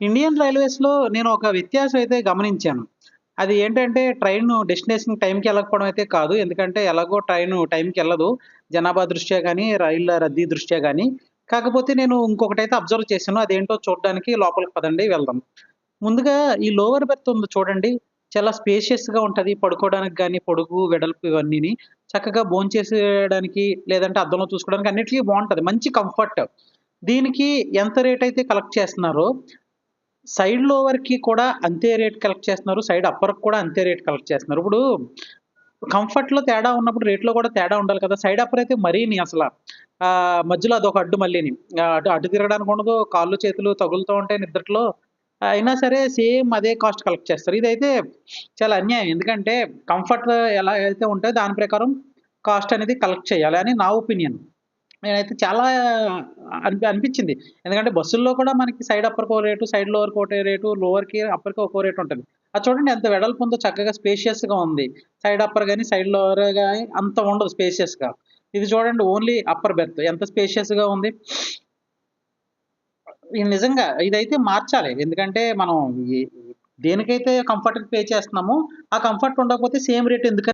Indian రైల్వేస్‌లో నేను ఒక వ్యత్యాసం అయితే గమనించాను. అది ఏంటంటే ట్రైను డెస్టినేషన్ టైంకి ఎళ్ళకపోవడం అయితే కాదు. ఎందుకంటే ఎలాగో ట్రైను టైంకెళ్ళదు. జనాభా దృష్ట్యా గాని, రైళ్ల రద్దీ దృష్ట్యా గాని. కాకపోతే నేను ఇంకొకటైతే అబ్జర్వ్ చేశాను. అదేంటో చూడ్డానికి లోపలికి పదండి వెళ్దాం. ముందుగా ఈ లోవర్ బెర్త్ ఉంది చూడండి. చాలా స్పేషియస్‌గా ఉంటది. పడుకోవడానికి గాని, పొడుగు, వెడల్పు ఇవన్నీని. చక్కగా భోంచేసేయడానికి లేదంటే అద్దంలో చూసుకోవడానికి అన్నిట్లికి బావుంటది. మంచి కంఫర్ట్. దీనికి ఎంత రేటయితే కలెక్ట్ చేస్తున్నారో సైడ్ లోవర్‌కి కూడా అంతే రేట్ కలెక్ట్ చేస్తున్నారు. సైడ్ అప్పర్‌కి కూడా అంతే రేట్ కలెక్ట్ చేస్తున్నారు. ఇప్పుడు కంఫర్ట్‌లో తేడా ఉన్నప్పుడు రేట్‌లో కూడా తేడా ఉండాలి కదా! సైడ్ అప్పర్ అయితే మరీని అసల. మధ్యలో అదొక అడ్డు మళ్ళీని. అటు తిరగడానికి ఉండదు. కాళ్ళు, చేతులు తగులుతూ ఉంటాయి నిద్దట్లో. అయినా సరే సేమ్ అదే కాస్ట్ కలెక్ట్ చేస్తారు. ఇదైతే చాలా అన్యాయం. ఎందుకంటే కంఫర్ట్ ఎలా అయితే ఉంటదో దాని ప్రకారం కాస్ట్ అనేది కలెక్ట్ చేయాలి అని నా ఒపీనియన్. నేనైతే చాలా అనిపిచ్చింది. ఎందుకంటే బస్సుల్లో కూడా మనకి సైడ్ అప్పర్‌కో రేటు, సైడ్ లోవర్‌కి ఒకటే రేటు, లోవర్‌కి, అప్పర్‌కి ఒక్కో రేట్ ఉంటది. అది చూడండి ఎంత వెడల్పు ఉందో చక్కగా స్పేషియస్‌గా ఉంది. సైడ్ అప్పర్ గాని, సైడ్ లోవర్ గాని అంత ఉండదు స్పేషియస్‌గా. ఇది చూడండి ఓన్లీ అప్పర్ బెర్త్ ఎంత స్పేషియస్‌గా ఉంది. ఇది నిజంగా ఇదైతే మార్చాలి. ఎందుకంటే మనం ఈ దేనికైతే కంఫర్ట్‌కి పే చేస్తున్నామో, ఆ కంఫర్ట్ ఉండకపోతే సేమ్ రేట్ ఎందుకని